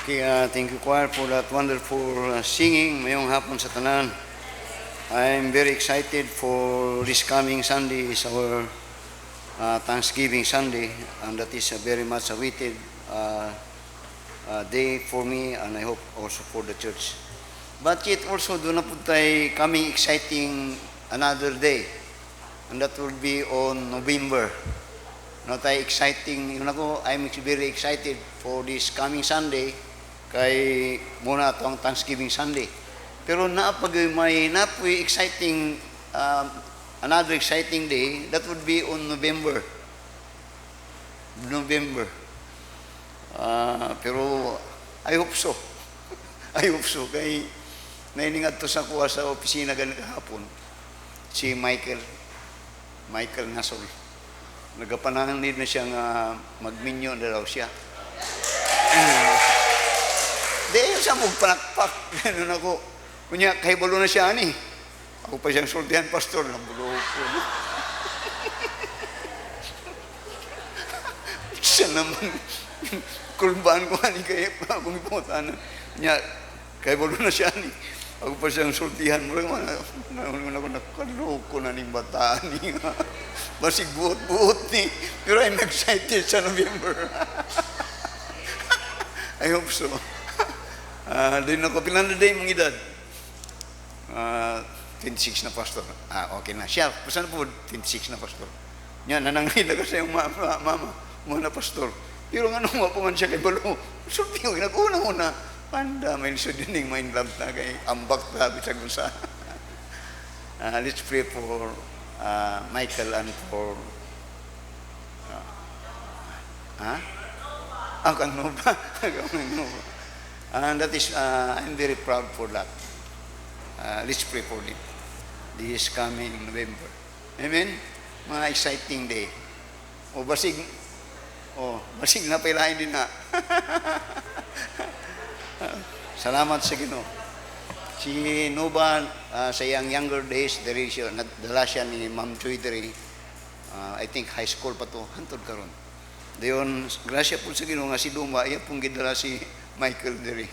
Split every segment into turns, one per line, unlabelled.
Okay, thank you, choir, for that wonderful singing. Mayong hapon sa tanan. I'm very excited for this coming Sunday. Is our Thanksgiving Sunday, and that is a very much awaited day for me, and I hope also for the church. But yet also, doon na po tayo coming exciting another day, and that will be on November. No tayo exciting, yun ako, I'm very excited for this coming Sunday, kay muna ito ang Thanksgiving Sunday. Pero may exciting, another exciting day, that would be on November. Pero I hope so. I hope so. Kay nainingad to sa kuha sa opisina ganun kahapon, si Michael Nasol. Nagapananid na siya nga magminyo na daw siya. Di yun siya magpanakpak. Ganun ako. Kunya, kahibalo na siya ani. Ako pa siyang sultihan, pastor. Nabulo ko. Siya naman. Kulbaan ko ani kaya akong ipuntahan. Kunya, kahibalo na siya ani. Ako pa siyang sultihan. Nauna ko, nakaloko na ning bataan niya. Basig buot-buot ni. Pero I'm excited sa November. I hope so. Din ako, pilan na day mong edad? 26 na pastor. Okay na. Siya, pasan po, 26 na pastor. Yan, nanangin na kasi yung mama, muna pastor. Pero nga nung mapuman siya kay Balo, sulti ko, nag-una-una. Panda, may lisod din yung mind love na kay ambak na, bisag mo sa. Let's pray for Michael and for kang Nova. And that is, I'm very proud for that. Let's pray for him. This coming November. Amen? Mga exciting day. Basig na pailahin din na. Salamat sa Ginoo. Si Nova, sa iyang younger days, nadala siya ni Ma'am Joy Dere. I think high school pa to, hantod karon. Dayon, grasya po sa Ginoo nga si Duma, iya pong gidala si Michael Dere.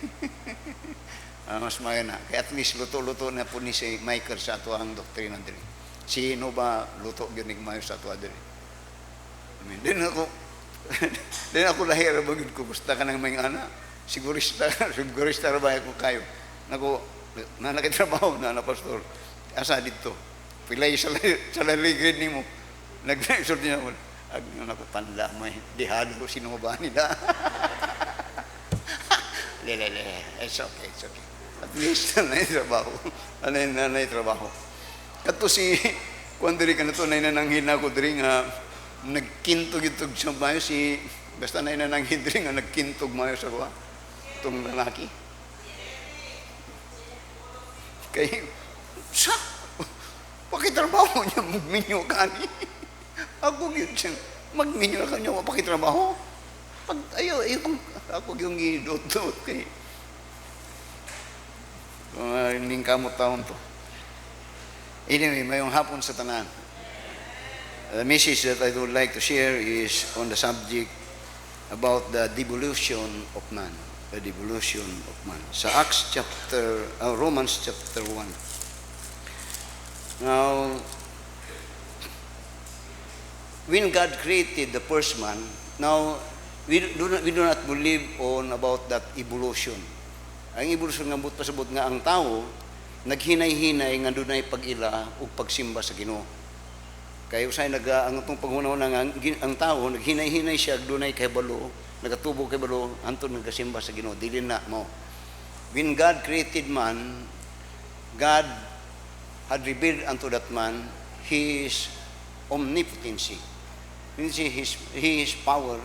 Mas maya na. Kaya at least luto-luto na po ni si Michael sa ato ang doktrina dere. Si Nova, luto ginig mayo sa ato dere. Amen. Din ako lahir bagid ko, basta ka nang may ana. Sigurista ra ba ko kayo. Na nakitrabaho na pastor. Asa dito. Pilay sa laligid nimo. Nag-resort niya mo. Ako panda may dihado ko sinuba nila. It's okay. At least nanay trabaho. Kato si kuan diri kanato nay nananghin ako diri nga nagkintog-itog sa mayo basta nay nananghin diri nga nagkintog mayo sa kuha. Tong lalaki. Kay pakitrabaho niya magminyo kani. Ako gyud siya magminyo na kanya pakitrabaho. Pag ako yung gidot-dot kay hindi kamot taon to. Anyway, mayong hapon sa tanan. The message that I would like to share is on the subject about the devolution of man. The devolution of man. Sa Romans chapter 1. Now, when God created the first man, now, we do not believe on about that evolution. Ang evolution nga but pasabot nga ang tao naghinay-hinay nga dunay pag-ila ug pagsimba sa Ginoo. Kay usay ang atong panghunahuna nga ang tao naghinay-hinay siya dunay kahibalo, nagatubo kay balo anton nagasimba sa Ginoo. Dili na mo. When God created man, God had revealed unto that man his omnipotency. Means his power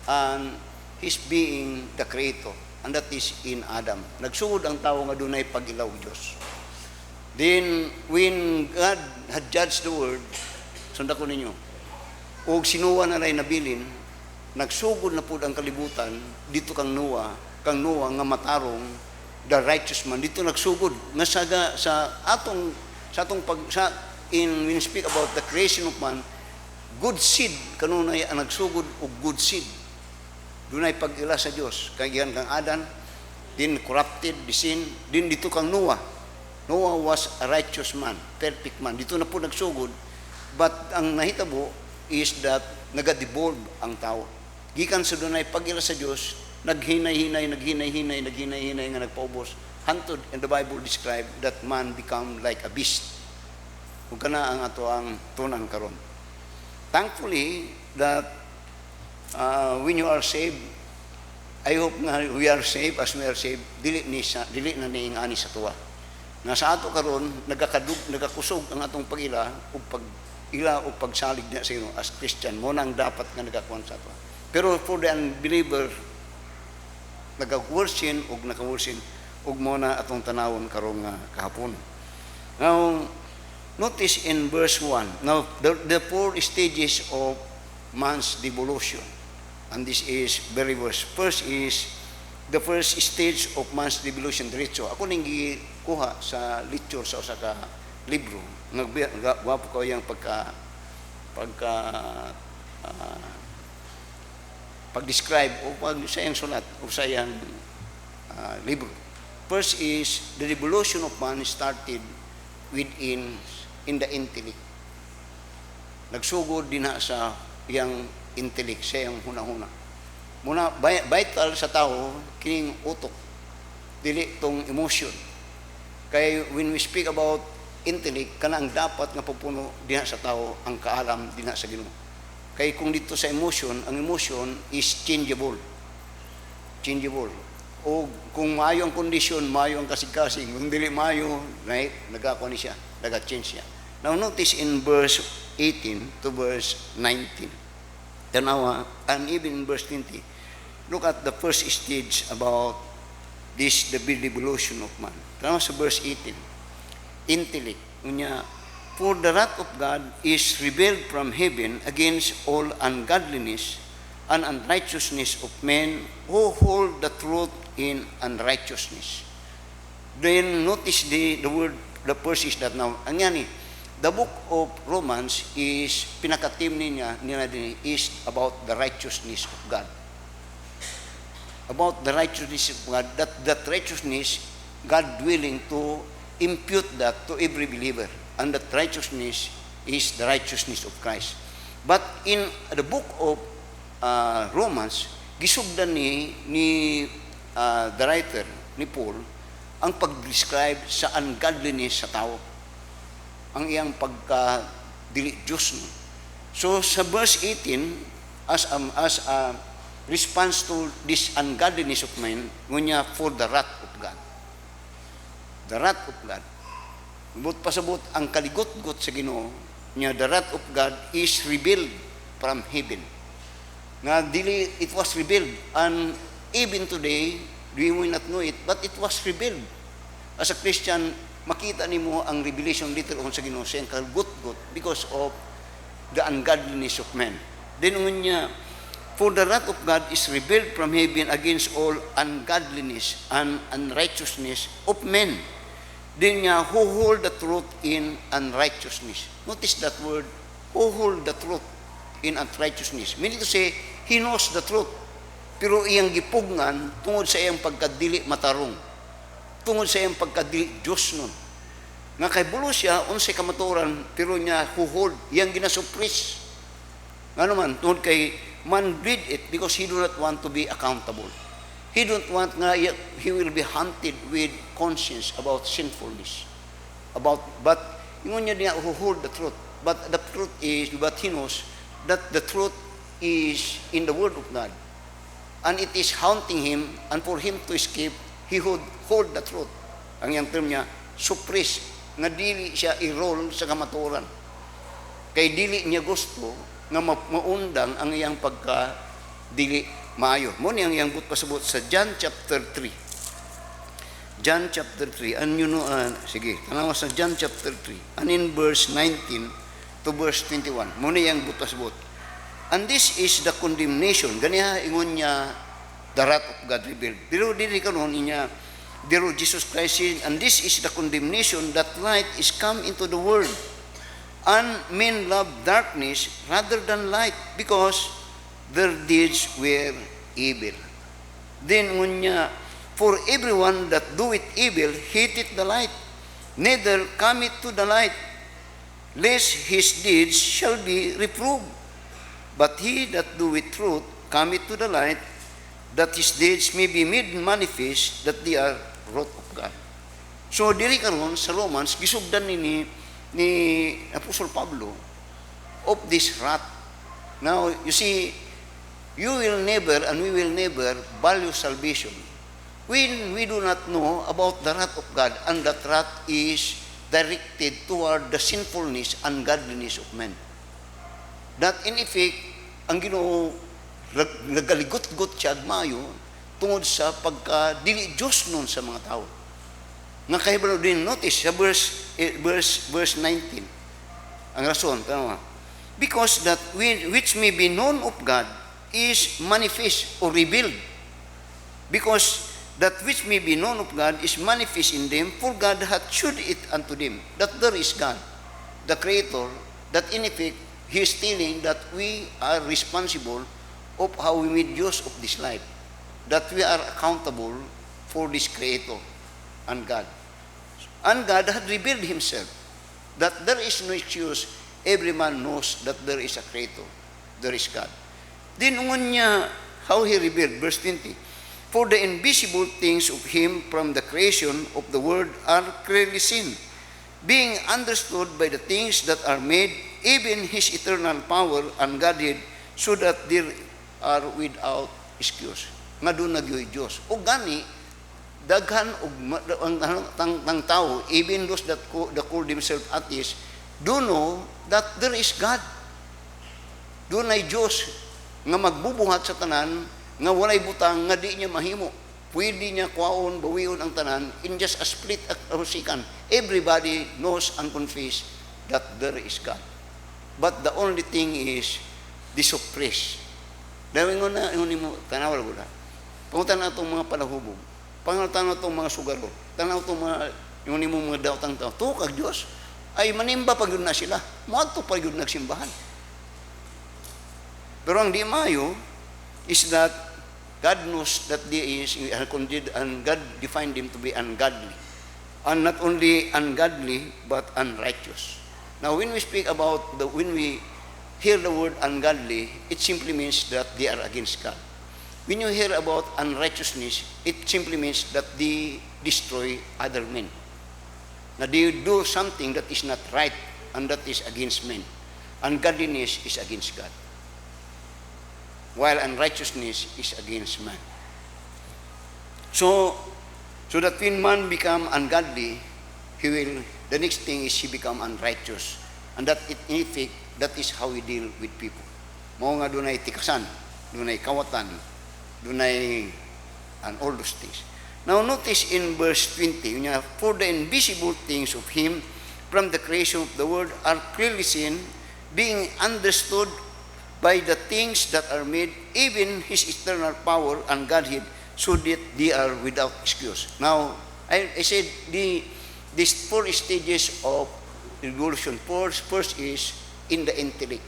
and his being the creator, and that is in Adam. Nagsugod ang tao nga dunay pag-ilaw Dios. Then when God had judged the world, sunda ko ninyo, og sinuwa na ray nabilin, nagsugod na pud ang kalibutan dito kang Noah nga matarong the righteous man dito nagsugod nga when we speak about the creation of man, good seed kanunay ang nagsugod og good seed. Dunay pag-ila sa Dios. Kay gikan kang Adan, then corrupted, the sin, then dito kang Noah. Noah was a righteous man, perfect man. Dito na po nagsugod. But ang nahitabo is that nagadevolve ang tao. Gikan sa dunay pag-ila sa Dios, naghinay-hinay nga nagpaubos. Hantod, and the Bible describe that man become like a beast. Kung kana ang ato ang tunan karon. Thankfully that when you are saved, I hope na we are saved as we are saved, dili na niing ani sa tuwa. Nga sa ato karon nagakusog ang atong pag-ila ug pag-ila o pagsalig na sa ino as Christian mo nang dapat nga nagakuan sa ato. Pero for the unbeliever nagawursin ug nakawursin ug mo na atong tanawon karong kahapon. Now notice in verse 1. Now the four stages of man's devolution. And this is very worse. First is the first stage of man's devolution, diretso. Ako ning gikuha sa lecture sa usa ka libro. Nagwapo ko yang pag-describe o pag sa iyang sulat o sa iyang libro. First is the devolution of man started within in the intellect. Nagsugod din sa iyang intellect, sa iyang hunahuna. Muna, vital sa tao, kining utok, dili tong emotion. Kaya when we speak about intellect, kana ang dapat nga pupuno diha sa tao, ang kaalam diha sa Ginoo. Kaya kung dito sa emotion, ang emotion is changeable. Changeable. O kung maayo ang kondisyon, maayo ang kasing-kasing. Kung dili maayo, right, nagakuha ni siya, naga-change siya. Now notice in verse 18 to verse 19. Tanawa, and even in verse 20, look at the first stage about this, the devolution of man. Tanawa sa verse 18, intellect. Unya, for the wrath of God is revealed from heaven against all ungodliness and unrighteousness of men who hold the truth in unrighteousness. Then notice the word, the first is that now, ang yan the book of Romans is, pinakatim niya din is about the righteousness of God. About the righteousness of God, that righteousness, God willing to impute that to every believer. And that righteousness is the righteousness of Christ. But in the book of Romans, gisugdan ni the writer, ni Paul, ang pag-describe sa ungodliness sa tao. Ang iyang pagka-dili Diyos. No? So sa verse 18, as a response to this ungodliness of man, ngunya for the wrath of God. The wrath of God. But pasabot ang kaligot-got sa Ginoo, niya the wrath of God is revealed from heaven. Nga dili, it was revealed. And even today, we will not know it, but it was revealed. As a Christian, makita nimo ang revelation later on sa Ginoo sa kagut-gut because of the ungodliness of man. Then unya, for the wrath of God is revealed from heaven against all ungodliness and unrighteousness of men. Then niya, who hold the truth in unrighteousness. Notice that word, who hold the truth in unrighteousness. Meaning to say, he knows the truth. Pero iyang gipugngan tungod sa iyang pagkadili matarong. Tungod sa iyang pagkadili Diyos nun. Nga kay bulo siya, unsay kamaturan, pero niya huhold, iyang ginasuppress. Nga naman, tungod kay man read it because he do not want to be accountable. He don't want nga he will be hunted with conscience about sinfulness. But yun niya niya hold the truth. But the truth is, but he knows that the truth is in the Word of God. And it is haunting him, and for him to escape, he would hold the truth. Ang yung term niya, suppress, nga dili siya i-roll sa kamaturan. Kay dili niya gusto nga maundang ang iyang pagka-dili maayo. Mo niyang iyang pasabot sa John chapter 3. John chapter 3. And you know, sige, tanawa sa John chapter 3. And in verse 19 to verse 21. Mo niyang pasabot. And this is the condemnation. Ganiha ingon niya, the wrath of God revealed. Pero dili kanon niya, dear Jesus Christ said, and this is the condemnation that light is come into the world. And men love darkness rather than light because their deeds were evil. Then unya, For everyone that doeth evil hateth the light, neither cometh to the light, lest his deeds shall be reproved. But he that doeth truth cometh to the light, that his deeds may be made manifest, that they are wrought of God. So diri karon sa Romans gisugdan ni Apostol Pablo of this wrath. Now you see, you will never and we will never value salvation when we do not know about the wrath of God, and that wrath is directed toward the sinfulness and godliness of men. That in effect, ang Ginoo nagaligot-got siya agmayo tungod sa pagka-dili Diyos nun sa mga tao. Nga kahibalo din, notice sa verse 19. Ang rason, tama. Because that which may be known of God is manifest or revealed. Because that which may be known of God is manifest in them, for God hath shewed it unto them, that there is God, the Creator, that in effect, He is telling that we are responsible of how we made use of this life, that we are accountable for this Creator and God. And God had revealed Himself, that there is no excuse. Every man knows that there is a Creator, there is God. Then ungon niya, how He revealed, verse 20, for the invisible things of Him from the creation of the world are clearly seen, being understood by the things that are made, even His eternal power and Godhead, so that there are without excuse. Nga doon nagyoy Diyos. O gani, daghan ang tao, even those that call themselves atheists, do know that there is God. Doon ay Diyos nga magbubuhat sa tanan, nga walay butang, nga di niya mahimo. Pwede niya kuwaon, bawion ang tanan in just a split second. Everybody knows and confess that there is God. But the only thing is the suppress. Dahil nga na, mo, tanawal ko na. Pangutan na itong mga palahubog. Pangutan na itong mga sugaro. Tanaw itong mga, yung mo mga daotang tao. Tukag Diyos. Ay manimba pag yun na sila. Mato pag yun nagsimbahan. Pero ang di mayo is that God knows that there is, and God defined them to be ungodly. And not only ungodly, but unrighteous. Now, when we speak about, when we hear the word ungodly, it simply means that they are against God. When you hear about unrighteousness, it simply means that they destroy other men. Now, they do something that is not right, and that is against men. Ungodliness is against God, while unrighteousness is against man. So that when man become ungodly, the next thing is he become unrighteous. And that in effect, that is how we deal with people. Mao nga dunay tikasan, dunay kawatan, dunay, and all those things. Now notice in verse 20, for the invisible things of Him from the creation of the world are clearly seen, being understood by the things that are made, even His eternal power and Godhead, so that they are without excuse. Now, I said these four stages of evolution. First is in the intellect.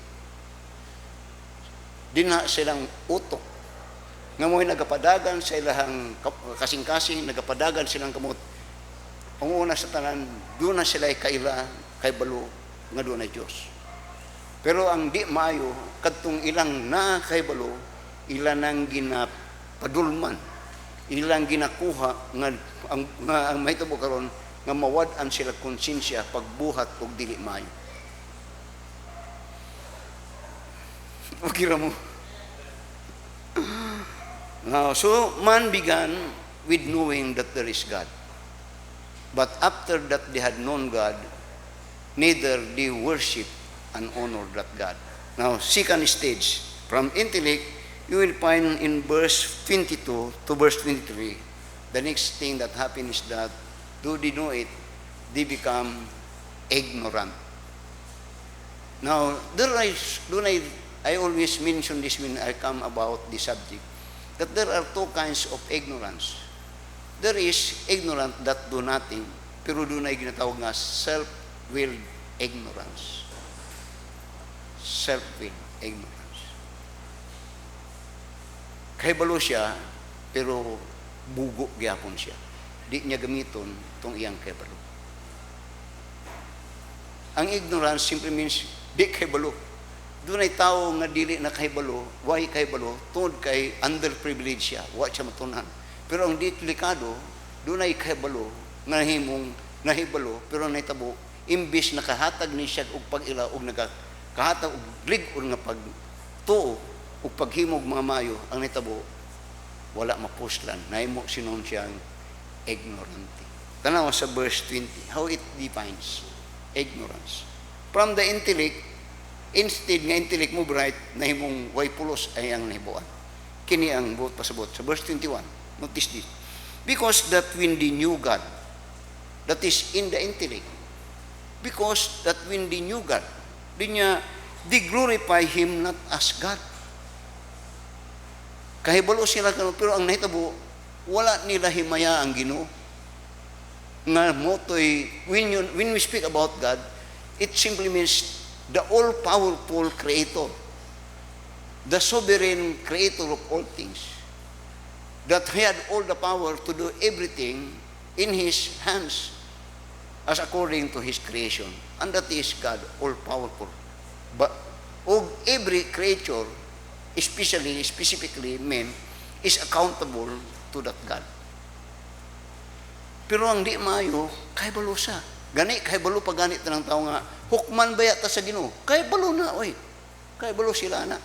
Di na silang utok. Nga mo'y nagapadagan sa ilahang kasing-kasing, nagapadagan silang kamot. Ang una sa tanan, doon na sila kaila, kay balo, nga doon na Diyos. Pero ang di maayo, kadtong ilang na kay balo, ilan ang ginapadulman, ilang ginakuha, ang mahitabo karon nga mawad-an sila konsensya pagbuhat og dili maayo. Makira mo. So man began with knowing that there is God. But after that they had known God, neither they worship and honor that God. Now, second stage, from intellect, you will find in verse 22 to verse 23, the next thing that happens is that, do they know it, they become ignorant. Now, I always mention this when I come about the subject, that there are two kinds of ignorance. There is ignorant that do nothing, pero doon ay ginatawag nga self-willed ignorance. Self-willed ignorance. Kahibalo siya, pero bugo gyapon siya. Di niya gamiton tong iyang kahibalo. Ang ignorance simply means di kahibalo. Doon ay tao nga dili na kahibalo, why kahibalo, tungod kay underprivileged siya, wa siya matunan. Pero ang di delikado, doon ay kahibalo, nga himong nahibalo, pero nahitabo, imbis nakahatag ni siya og pag-ila, og nakahatag og lig-on nga pagtuo, og paghimog mga mayo, ang nahitabo, wala mapuslan, nahimo sinon siyang ignorante. Tanawa sa verse 20, how it defines ignorance. From the intellect, instead nga intellect mo bright, nahimong way pulos ay ang nahibuan. Kini ang buot pasabot. Sa verse 21, notice this. Because that when they knew God, that is in the intellect, because that when they knew God, they glorify Him not as God. Kahibalo sila kanon, pero ang nahitabo, wala nila himaya ang Ginoo. Nga motoy, when we speak about God, it simply means the all-powerful Creator, the sovereign Creator of all things, that had all the power to do everything in His hands as according to His creation. And that is God, all-powerful. But every creature, specifically men, is accountable to that God. Pero ang di maayo, kahibalo siya. Gani, kahibalo pa ganit ng tao nga, hukman ba yata sa Ginoo? Kahibalo na, oy. Kahibalo sila na.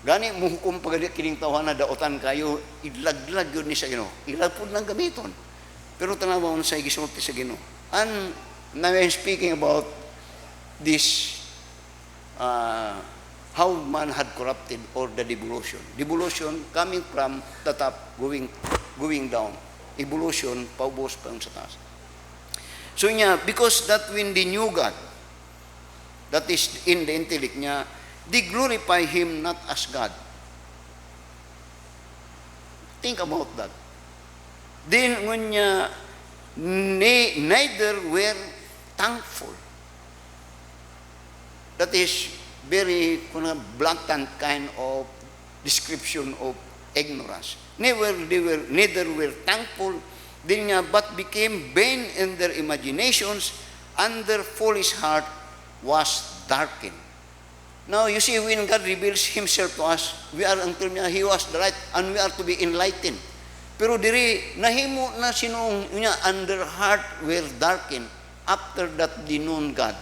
Gani, muhukom pa ganit kining tao na daotan kayo, ilaglag yun ni sa Ginoo. Ilagpod ng gamiton. Pero tanawon sa igisulti sa Ginoo. And now I'm speaking about this, how man had corrupted, or the devolution. Devolution coming from the top, going down. Evolution, paubos pa sa taas. So niya, because that when they knew God, that is in the intellect niya, they glorify Him not as God. Think about that. Then when niya, neither were thankful. That is very blatant kind of description of ignorance. Neither were thankful, but became vain in their imaginations, and their foolish heart was darkened. Now, you see, when God reveals Himself to us, we are until niya, He was the light, and we are to be enlightened. Pero diri, nahimo na sinong niya, and their heart were darkened after that they known God.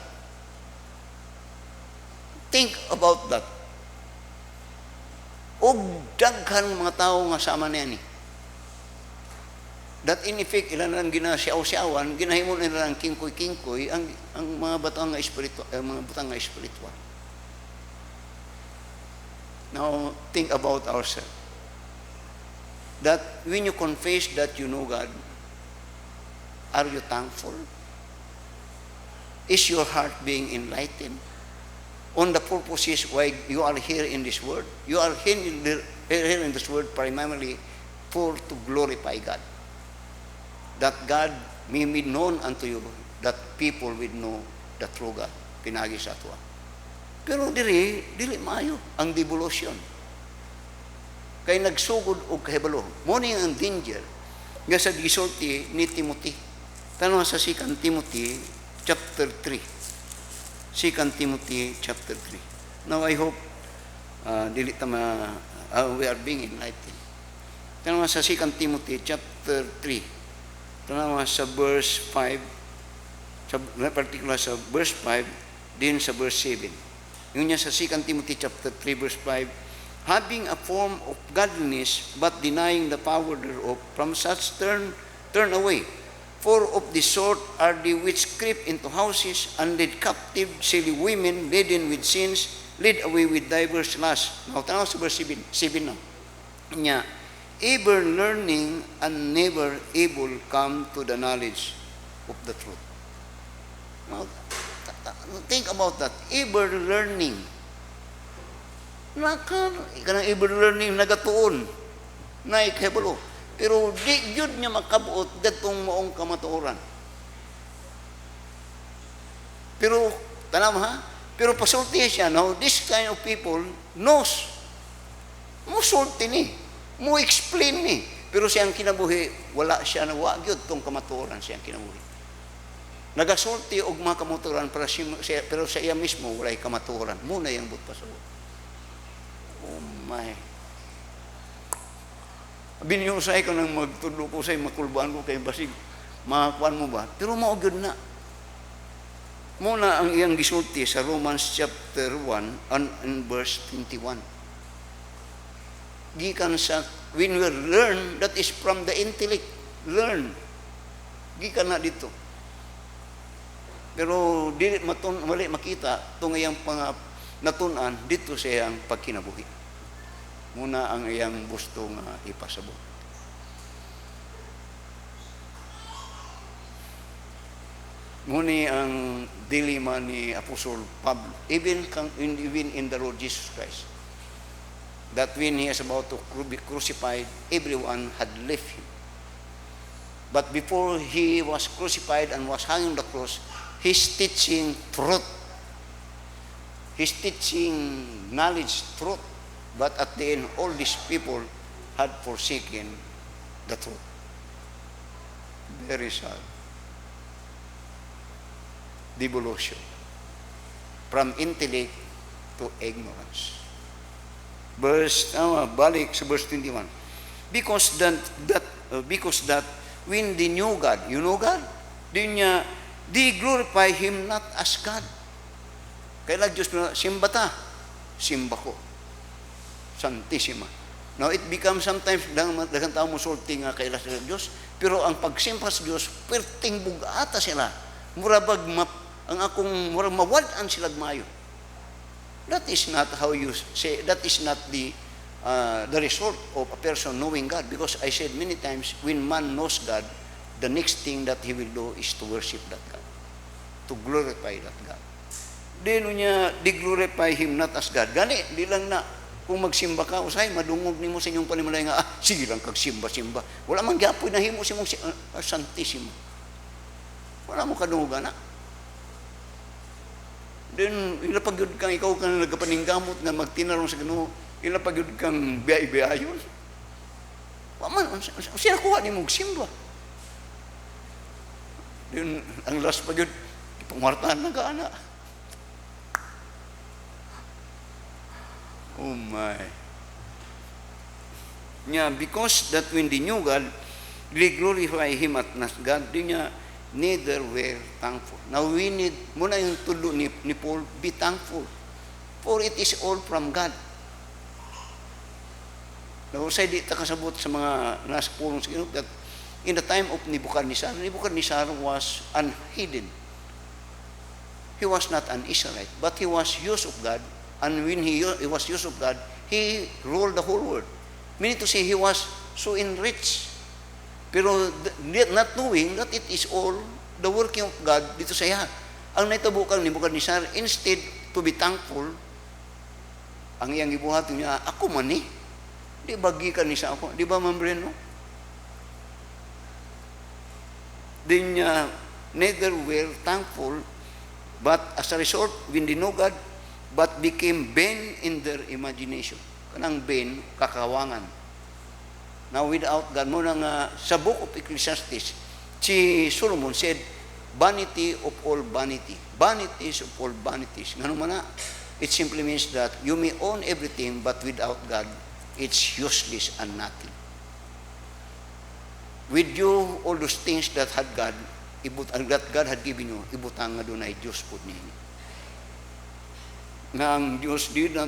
Think about that. O daghan mga tao nga sama niya ni. That in effect, ilan lang ginasiaw-siawan, ginahimo nila lang kingkoy-kingkoy ang mga batang nga espiritual. Now, think about ourselves. That when you confess that you know God, are you thankful? Is your heart being enlightened on the purposes why you are here in this world? You are here in this world primarily to glorify God. That God may be known unto you, that people will know the true God. Pinagi sa ato. Pero dili maayo ang devolution. Kay nagsugod og kahibalo. Mo ni ang danger nga sa gisulti ni Timothy. Tanong sa 2 Timothy chapter 3. 2 Timothy chapter 3. Now I hope we are being enlightened. Tanong sa 2 Timothy chapter 3. Tanong sa verse 5, particular sa verse 5, din sa verse 7. Yun niya sa 2 Timothy chapter 3 verse 5, having a form of godliness but denying the power thereof, from such turn away. For of the sort are they which creep into houses, and lead captive silly women, laden with sins, led away with diverse lusts. Now, tanaw sa verse 7 na. Nya, ever learning and never able come to the knowledge of the truth. Now, think about that. Ever learning. Kanang ever learning, nagatuon. Na ikahibalo. Pero di yun niya makabuot datong maong kamatuoran. Pero, tanam ha? Pero pasulti siya, no? This kind of people knows. Mo sulti ni. Mo explain ni. Pero siyang kinabuhi, wala siya na wagyod tong kamatuoran siyang kinabuhi. Nagasulti og mga kamatuoran pero sa iya mismo walay kamatuoran. Muna yung but pasabot. Oh my. Binyusay ko nang magtudlo ko sa'yo, makulbaan ko kay basig. Makakuan mo ba? Pero maugod na. Muna ang iyang gisulti sa Romans chapter 1 and verse 21. Gikan sa, when we learn, that is from the intellect. Learn. Gikan na dito. Pero dili mali makita itong iyang natunan dito sa iyang pagkinabuhi. Muna ang iyang gusto nga ipasabot. Muni ang dilema ni Apostol Pablo, even in the Lord Jesus Christ, that when he is about to be crucified, everyone had left him. But before he was crucified and was hanging on the cross, he's teaching truth. He's teaching knowledge, truth. But at the end, all these people had forsaken the truth. Very sad. Devolution. From intellect to ignorance. Balik sa verse 21. Because that when they knew God, you know God? They glorify Him not as God. Kailan Diyos na, simba ta, simba ko. Santissima. Now, it becomes sometimes, dagang tao mo sulti nga kailan sa Diyos, pero ang pagsimpa sa Diyos, perting bugata sila. Murabag ang akong murag mawadaan sila mayo. That is not how you say, that is not the result of a person knowing God. Because I said many times, when man knows God, the next thing that he will do is to worship that God, to glorify that God. Then niya, di glorify Him not as God. Gani, di lang na, kung magsimba ka, usay, madungog ni mo sa inyong panimalay nga, sige lang kag simba-simba. Wala man gapoy na himo si mong santissimo. Wala mo kadungogan na. Then, ilapagyod kang ikaw kang nagkapaninggamot na magtinarong sa Ginoo, ilapagyod kang biyay-biyayon. Waman, siya kuha ni mong simba. Then, ang last pagyod, ipangwartahan na ka, anak. Oh my. Yeah, because that when they knew God, they glorify Him at nas God, di niya neither were thankful. Now we need, muna yung tulo ni Paul, be thankful. For it is all from God. Now, say di ta kasabot sa mga nasa pulong sa Ginoo that in the time of Nebuchadnezzar was unhidden. He was not an Israelite, but he was used of God. And when he was used of God, he ruled the whole world. Meaning to say, he was so enriched. Pero not knowing that it is all the working of God dito sa iya. Ang naitabo ni Nebuchadnezzar, instead to be thankful, ang iyang gibuhat niya, ako man ni. Di bagi ka ni sa ako. Di ba, Ma'am Breno? Then neither were thankful, but as a result, when they know God, but became vain in their imagination. Kanang vain, kakawangan. Now, without God, muna nga, sa book of Ecclesiastes, si Solomon said, vanity of all vanity. Vanities of all vanities. Nga naman na, it simply means that you may own everything, but without God, it's useless and nothing. With you, all those things that had God, that God had given you, ibutang nga doon ay Diyos po niya. Nga ang Diyos did not,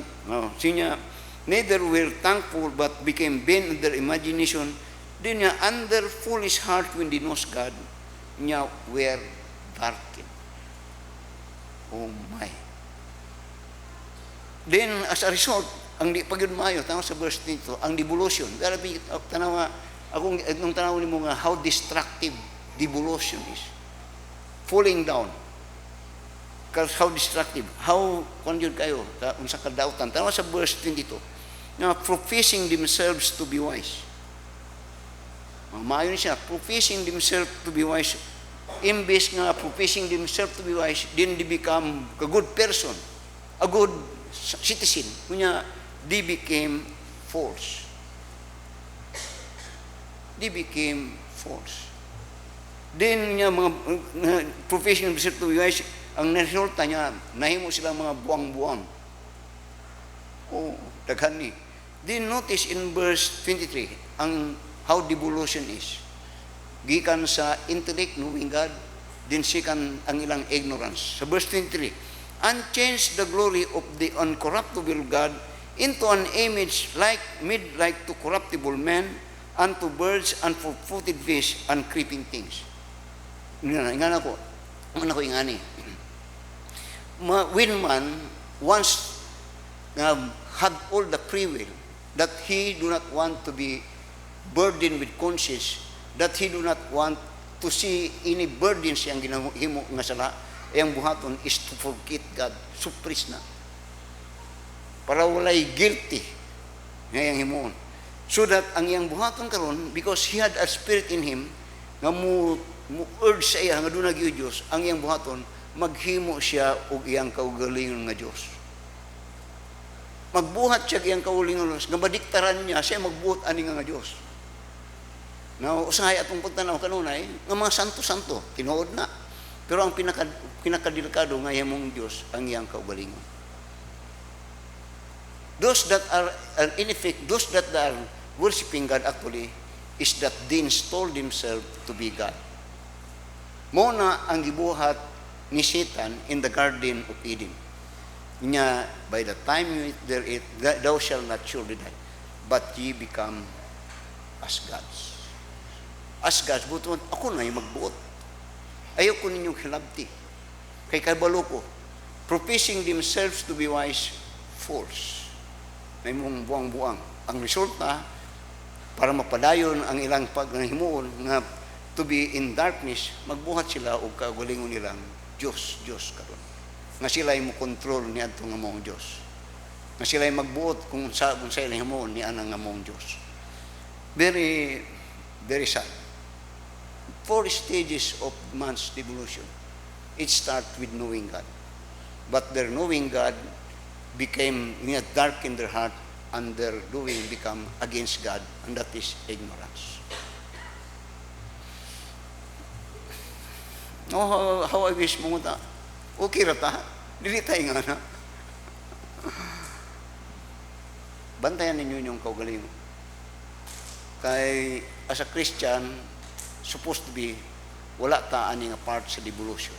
siya, neither were thankful but became vain in their imagination. Then niya, under foolish heart when they knows God, niya were darkened. Oh my. Then as a result, ang di pagyud maayo, tanaw sa verse nito, ang devolution. Grabe, tanaw nung tanaw nimo nga how destructive devolution is. Falling down. Because how destructive, how conjure kayo, unsa kadautan. Tanaw sa verse 22, na professing themselves to be wise. Maayon siya, professing themselves to be wise. Imbes nga professing themselves to be wise, then they become a good person, a good citizen. Kunya, they became false. they became false. Then nga mga professional guys, ang resulta niya, nahimo silang mga buwang-buwang. Oh, daghan ni. Then notice in verse 23, how devolution is. Gikan sa intellect, knowing God, then second, ang ilang ignorance. Sa verse 23, and change the glory of the uncorruptible God into an image made like to corruptible men, and to birds, and four-footed fish, and creeping things. Ingana ko ingani. When man once had all the free will, that he do not want to be burdened with conscience, that he do not want to see any burdens yang ginahimo nga sala, ang buhaton is to forget God, suppress na. Para walay guilty nga yang himuon. So that ang iyang buhaton karon, because he had a spirit in him, nga mo urge sa iya, nga doon nag-iyo Diyos, ang iyang buhaton, maghimo siya og iyang kaugalingon nga Diyos. Magbuhat siya iyang kaugalingon nga Diyos, nga madiktaran niya, siya magbuhat ani nga Diyos. Now, usahay atong pagtanaw kanunay, nga mga santo-santo, tinuod na. Pero ang pinakadelikado nga iyang Diyos, ang iyang kaugalingon. Those that are, in effect, those that are worshiping God actually, is that they install themselves to be God. Muna ang gibuhat ni Satan in the Garden of Eden. Nya, by the time you eat there, thou shalt not surely die, but ye become as gods. As gods, buto, ako na yung magbuot. Ayaw ko ninyong hilabti. Kay kabalo ko, professing themselves to be wise, false. May mong buang-buang. Ang resulta, para mapadayon ang ilang paghimuon nga to be in darkness, magbuhat sila o kagalingon nilang Diyos karon. Nga sila ay mo control ni adto nga mong Diyos. Nga sila ay magbuot kung sa ilang himuon ni anang nga mong Diyos. Very, very sad. 4 stages of man's devolution. It starts with knowing God. But their knowing God became dark in their heart, and their doing become against God, and that is ignorance. No, how I wish mo ta. Okay ra ta. Dili tayo nga na. Bantayan ninyo yung kaugalingon. Kay, as a Christian, supposed to be, wala ta ani nga part sa devolution.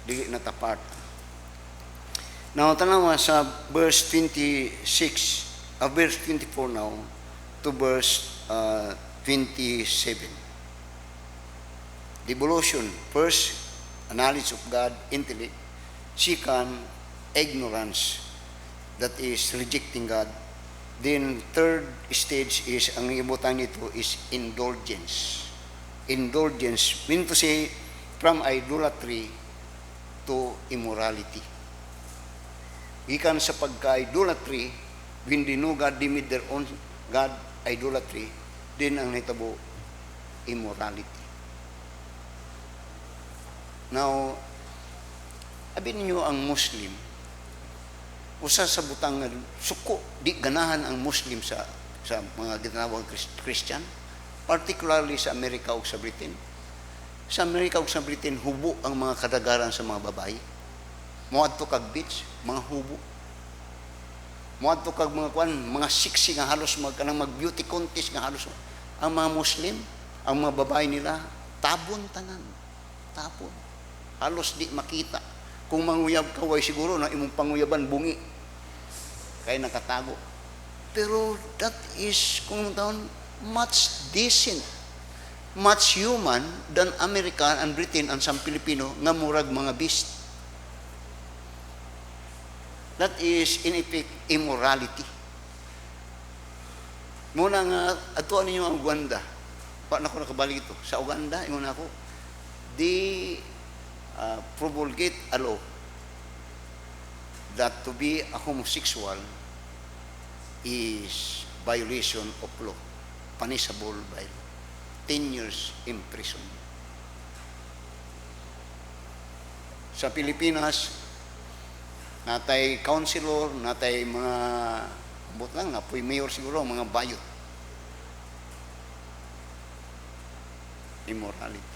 Dili na ta part. Now, tanawa sa verse 26, verse 24 now, to verse 27. Devolution, first, a knowledge of God, intellect. Second, ignorance, that is rejecting God. Then, third stage is, ang ibutan nito is indulgence. Indulgence, mean to say, from idolatry to immorality. Gikan sa pagka-idolatry, when they know God, they made their own God, idolatry, din ang nitabo, immorality. Now, abin ninyo ang Muslim, usa sa butang suko, di ganahan ang Muslim sa mga ginawang Christian, particularly sa Amerika o sa Britain. Sa Amerika o sa Britain, hubo ang mga kadagaran sa mga babae. Muadto kag beach, mga hubo. Muadto kag mga siksi nga halos mag-beauty contest nga halos. Ang mga Muslim, ang mga babae nila, tabon tanan. Tabon. Halos di makita. Kung manguyab ka, way siguro na imong panguyaban bungi. Kaya nakatago. Pero that is, kung taon, much decent, much human than American and Britain and some Filipino nga murag mga beast. That is, in effect, immorality. Muna nga, atuan ninyo ang Uganda. Paano ako nakabalik ito? Sa Uganda, ingon ako, they promulgate a law that to be a homosexual is violation of law, punishable by 10 years in prison. Sa Pilipinas, natay councilor, natay mga bot lang, apoy mayor siguro, mga bayot. immorality.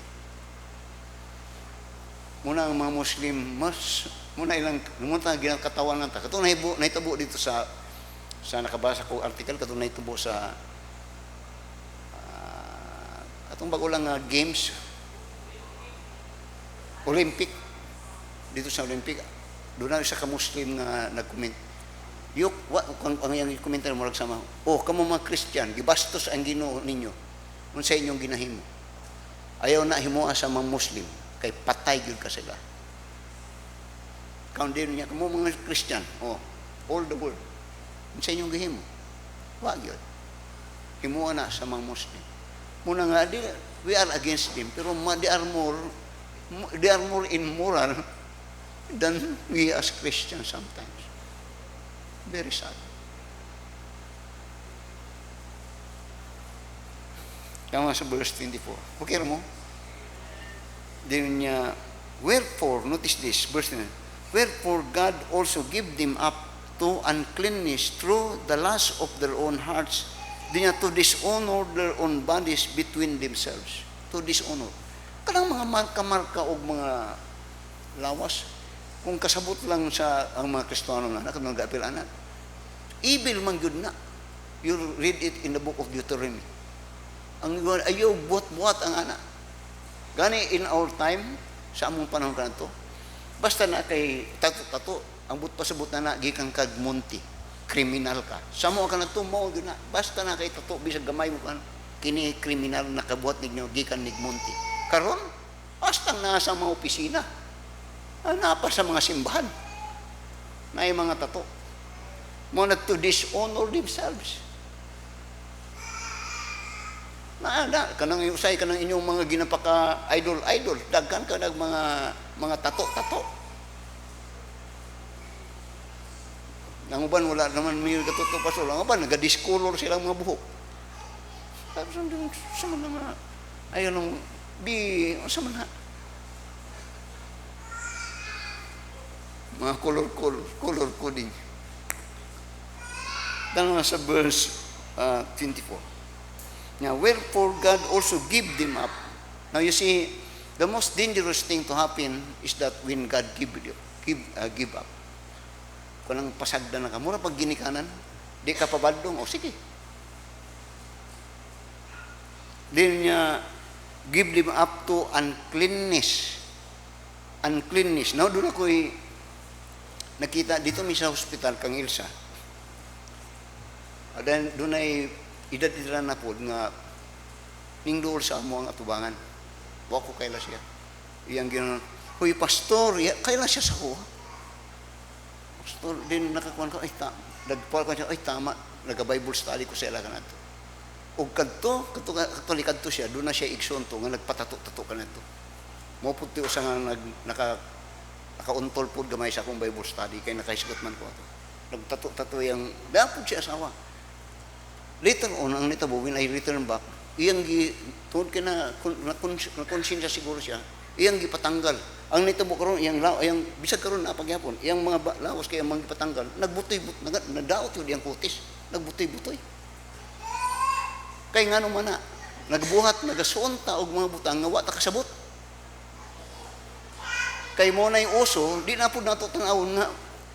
Muna ang mga Muslim, muna ginakatawan ng ta. Katong nahitabo dito sa nakabasa ko article, katong nahitabo sa atong bago lang games, Olympic, dito sa Olympic, doon na isa ka Muslim nga nag-comment. Ang yung komentar mo sama, kamo mga Christian, gibastos ang Ginoo ninyo, sa inyong ginahimo. Ayaw na himuha sa mga Muslim, kay patay gyud ka sila. Count din niya, kamo mga Christian, all the world, sa inyong gihimo. Wag yun. Himuha na sa mga Muslim. Muna nga, we are against them, pero they are more immoral than we as Christians sometimes. Very sad. Kama sa verse 24. Okay mo? Din niya, wherefore, notice this, verse 9, wherefore God also give them up to uncleanness through the lust of their own hearts, din niya, to dishonor their own bodies between themselves. To dishonor. Kanang mga marka-marka o mga lawas, kung kasabot lang sa ang mga Kristiyano na kanang gapil anak. Evil man gyud na. You read it in the book of Deuteronomy. Ang ayaw buhat-buhat ang anak. Gani in our time, sa among panahon kanto, basta na kay tato-tato, ang pasabot na gikan kag munti, kriminal ka. Samo ka na to mao gyud na. Basta na kay tato bisag gamay mo kan kini kriminal nakabuhat ninyo gikan nig munti. Karon, basta nasa mga opisina. Napa sa mga simbahan. Na mga tato. Muna to dishonor themselves. Kanang usay kanang inyong mga ginapaka idol, daghan ka nag mga tato. Nanguban wala naman may katuto pasol. Nanguban naga-discolor sila mga buhok. Tapos sa mga ayon nung sa mga color coding. Tanong sa verse 24. Now, wherefore God also give them up. Now you see, the most dangerous thing to happen is that when God give up. Kung ang pasagda na ka, mura pag ginikanan, di ka pabadong, sige. Then give them up to uncleanness. Uncleanness. Now, doon ako'y nakita, dito may sa hospital, kang Ilsa. Then, doon ay idad-idad na po nga ningdool sa amo ang atubangan. Wako kaila siya. Iyang gano'n, huy, pastor, kaila siya sa kuha. Pastor, din nakakuhan ko, nagpawal ko siya, tama, nag-Bible study ko sa ila ka na ito. O katolikad to siya, doon na siya iksonto, nga nagpatato-tato ka na ito. Maputi o sa nga nakauntol po gamay sa akong Bible study, kaya nakaisgot man ko ito. Nagtato-tato yung, dapat siya asawa. Later on, ang nitabo, when I return back, iyang tuod ka na konsensya siguro siya, iyang gipatanggal. Ang nitabo karon iyang bisag karon na pagyapon, iyang mga lawas kaya mga gipatanggal, nadaot yun iyang kutis, nagbutoy-butoy. Kay ngano man na, nagbuhat, nagasuonta og mga butang nga wa ta kasabot. Kay mo na yung uso, di na po nato tanawon nga,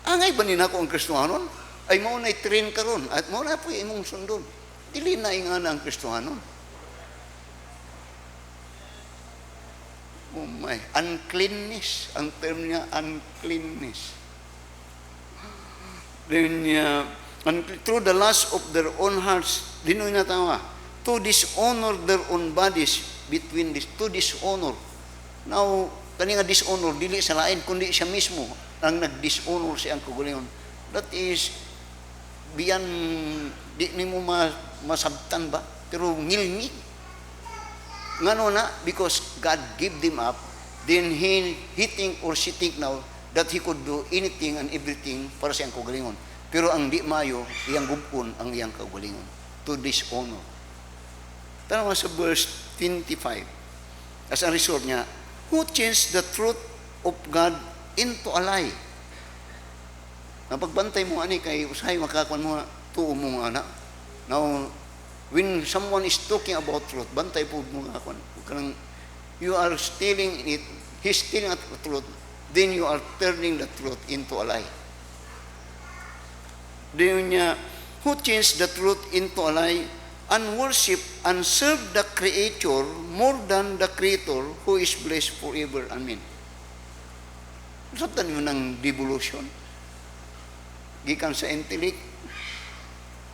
angay ba nina ko ang Kristohanon? Ay mo na train karon at mo na po imong sundon. Dili na ingana ang Kristohanon. Oh my, uncleanness. Ang term niya, uncleanness. Then, through the lust of their own hearts, dinoy na tawa, to dishonor their own bodies between this, to dishonor. Now, kani nga dishonor, dili sa lain, kundi siya mismo ang nag-dishonor siyang kagalingon. That is, beyond, di ni mo masabtan ba? Pero ngilngil. Ngano na? Because God gave them up, then he think or she think now that he could do anything and everything para sa iyang kagalingon. Pero ang di mayo, iyang gubkon ang iyang kagalingon. To dishonor. Tanong sa verse 25. As a result niya, who changed the truth of God into a lie? Napagbantay mo ani kay usahay makakuan mo tuo mo nga na. Now, when someone is talking about truth, bantay po mo nga kung kanang you are stealing it, he's stealing at the truth, then you are turning the truth into a lie. Then niya, who changed the truth into a lie and worship and serve the Creator more than the Creator who is blessed forever. Amen. Sabtan yun ng devolution. Gikan sa intellect,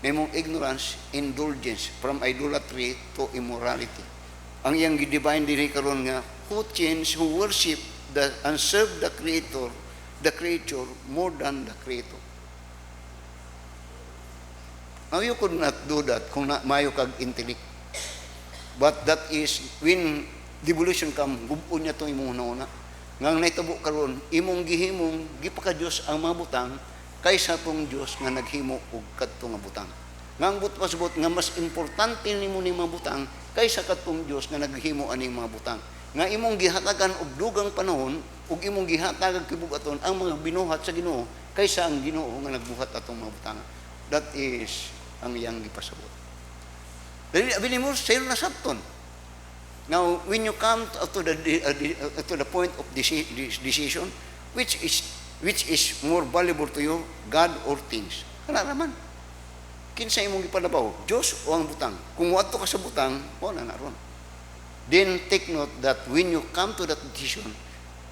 may mong ignorance, indulgence, from idolatry to immorality. Ang iyang gidivine diri karon nga, who change, who worship and serve the Creator more than the Creator. Now, you could not do that kung mayo kag intellect. But that is, when devolution come, gubuon niya itong imong nauna. Ngang naitabo karon, imong gihimong, gipaka-Diyos ang mga butang, kaysa itong Diyos nga naghimo og kadto nga butang. Ngang but nga mas importante nimo ni mga butang, kaysa kadtong Diyos nga naghimo aning mga butang. Nga imong gihatagan og dugang panahon, ug imong gihatagan kibugaton ang mga binuhat sa Ginoo, kaysa ang Ginoo nga nagbuhat atong mga butang. That is ang iyang gipasabot. Dali abini mo sayo na sabton. Now, when you come to the point of decision, which is more valuable to you, God or things? Kana raman. Kinsa imong gipalabaw, Dios o ang butang? Kung wadto ka sa butang, wala na ron. Then take note that when you come to that decision,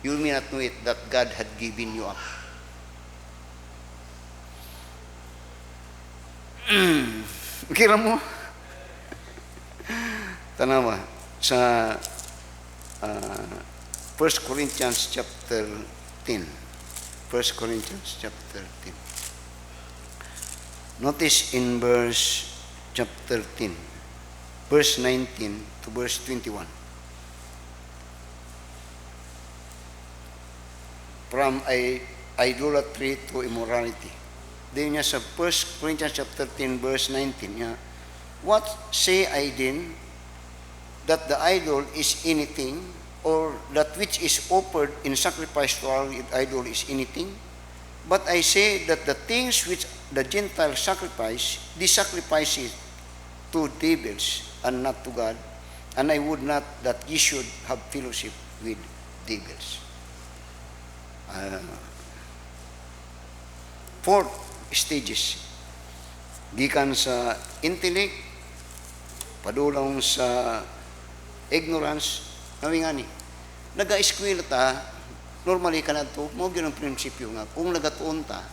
you may not know it that God had given you up. Kira mo? Tanawa sa 1 Corinthians chapter 10. 1 Corinthians chapter 10. Notice in verse chapter 10, verse 19 to verse 21. From idolatry to immorality. Then niya sa 1 Corinthians chapter 10 verse 19 niya, what say I then, that the idol is anything, or that which is offered in sacrifice to our idol is anything? But I say that the things which the Gentiles sacrifice, they sacrifice it to devils and not to God, and I would not that ye should have fellowship with devils. Fourth stages. Gikan sa intellect, padulong sa ignorance, nawingani. Naga-eskwela ta, normally ka na ito, mao gyud ang prinsipyo nga, kung nagatuon ta,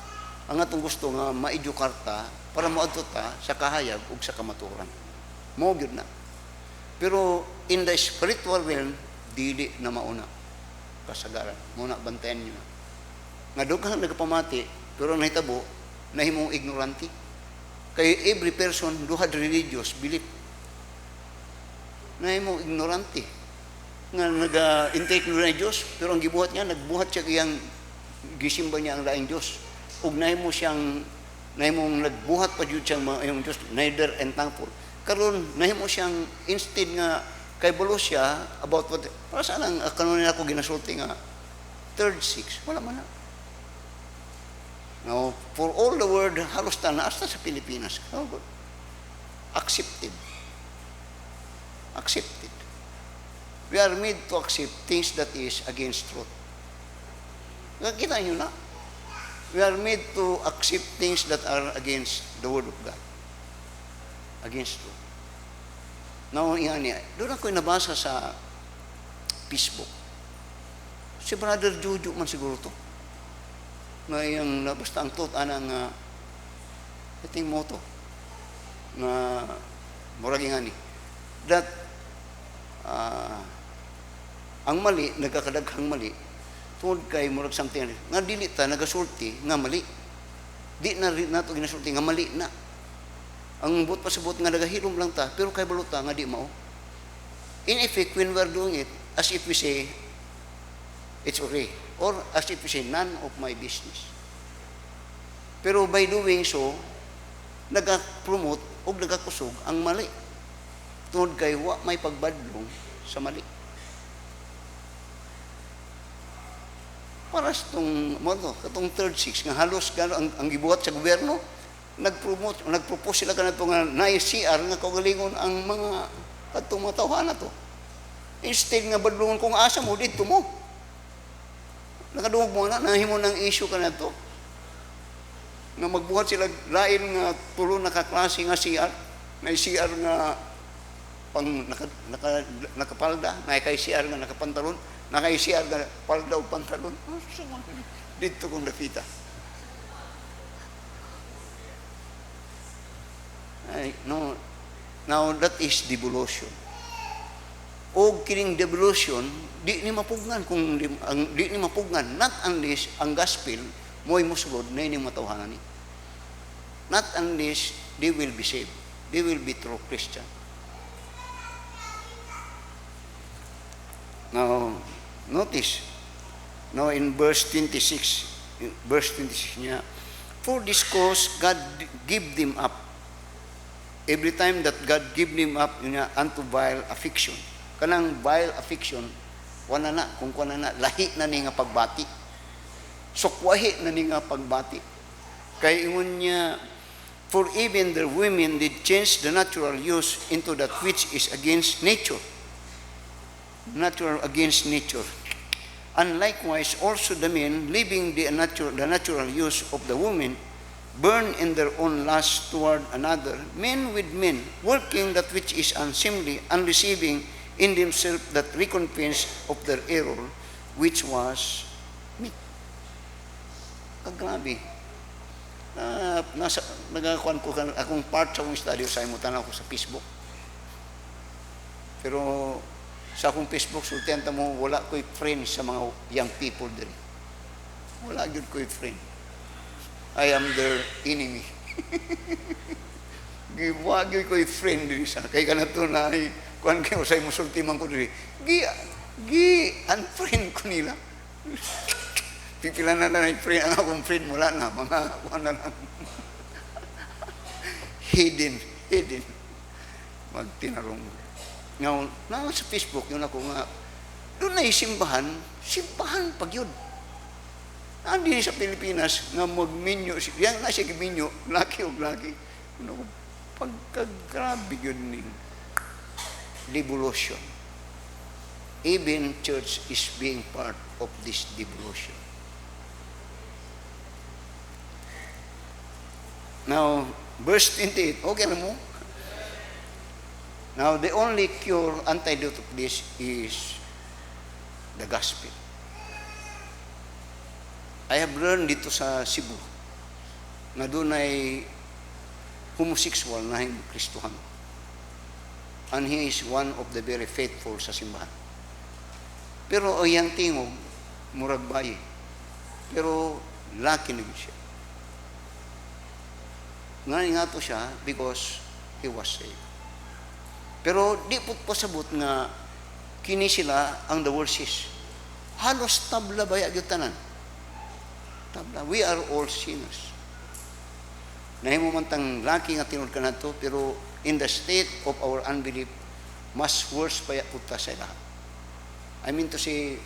ang atong gusto nga ma-edukar ta, para maadto ta sa kahayag ug sa kamatuoran. Mao gyud na. Pero in the spiritual realm, dili na mauna. Kasagaran. Muna bantayan nyo na. Nga doon ka nagpamati, pero nahitabo, nahimong ignorante. Kay every person do had religious belief. Nahimong ignorante. Nga nag-intake na Diyos, pero ang gibuhat niya, nagbuhat siya kayang gisimba niya ang laing Diyos. Ug nahimo siyang, nahimong nagbuhat pa dito siyang yung Diyos, neither and thankful. Karon nahimo siyang, instead nga, kay bulo siya, about what, para saan ang kanunin ako ginasulti nga, third six, wala man na. Now, for all the world, halos na hasta sa Pilipinas. Oh, good. Accepted. Accepted. We are made to accept things that is against truth. Kita nyo na. We are made to accept things that are against the Word of God. Against truth. Now, doon ako'y nabasa sa Facebook. Si Brother Juju man siguro to. Na yung basta ang anang iting moto na murag nga ni that ang mali nagkakadaghang mali tungod kay murag something nga dili ta nagasulti nga mali di na nato ginasulti nga mali na ang buot pasabot nga nagahilom lang ta pero kay baluta nga di mao. In effect, when we are doing it, as if we say it's okay, or as if we say none of my business. Pero by doing so, nag-promote o nagakusog ang mali. Tungod kay wa may pagbadlong sa mali. Para sa itong third six, nga halos ang gibuhat sa gobyerno, nagpropose sila kanadto nga naay CR nga kaugalingon ang mga kadtong mga tawhana to. Instead nga badlungon kung asa mo dito mo. Nakadungog mo na nahimo ng issue kanadto. Nga magbuhat sila lain nga tulo na kaklase nga CR, na CR nga pang nakapalda, na kay CR nga nakapantalon, na kay CR nga palda o pantalon. Dito kong nakita. No, now that is devolution. O kining devolution, di ni mapugnan kung di ni mapugnan, not unless ang gospel mo'y musulod na ining matawhanan ni. Not unless they will be saved. They will be true Christian. Now, notice, now in verse 26 niya, for this cause God give them up. Every time that God give them up niya unto vile affection. Kanang vile affection, wala na, kung wala na, lahi na ni nga pagbati. Sukwahi na ni nga pagbati. Kaya ingon niya, for even the women did change the natural use into that which is against nature. Natural against nature. And likewise also the men, leaving the natural use of the woman, burn in their own lust toward another, men with men, working that which is unseemly, and receiving in themselves that recompense of their error, which was meat. Grabe. Nagakuan ko akong part sa akong study, sa imo tanaw ko sa Facebook. Pero sa akong Facebook, sultihan mo, wala ko'y friend sa mga young people din. Wala yun ko'y friend. I am their enemy. Giwagi ko'y friend din sa. Kaya ka na ito na, kuhan kayo sa musultiman ko din. Unfriend ko nila. Pipila na lang friend, ang akong friend, wala na. Mga kuhan na lang. Hidden. Magtinarong. Ngayon, sa Facebook, yun ako nga, doon na simbahan pag yun. Andi sa Pilipinas, nga magminyo, yan na siya giminyo, laki o laki. Pagkagrabe yun ni devolution. Even church is being part of this devolution. Now, verse 28, okay na mo? Now, the only cure, antidote of this is the gospel. I have learned dito sa Cebu na doon ay homosexual na yung Kristohan. And he is one of the very faithful sa simbahan. Pero o yang tingog, murag bayi. Pero laki na siya. Nga to siya because he was saved. Pero di po pasabot nga kini sila ang the world is. Halos tabla ba yung tanan? Tabla. We are all sinners. Nahimo man tang laki nga tinod ka na to, pero in the state of our unbelief, mas worse pa puta sa lahat. I mean to say,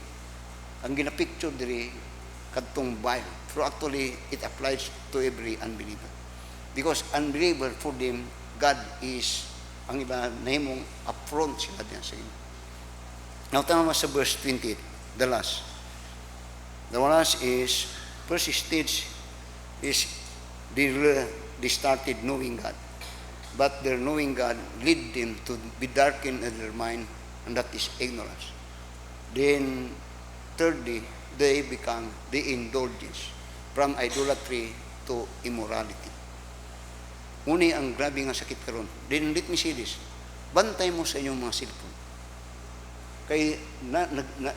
ang ginapicture diri kadtong vile. Pero actually, it applies to every unbeliever. Because unbeliever, for them, God is, ang iba, nahimong affront sila din sa inyo. Now, tama sa verse 28, the last. The last is, first stage is they started knowing God. But their knowing God lead them to be darkened in their mind, and that is ignorance. Then, thirdly, they become the indulgence from idolatry to immorality. Uni ang grabe nga sakit karon. Then, let me say this. Bantay mo sa inyong mga cellphone. Kay,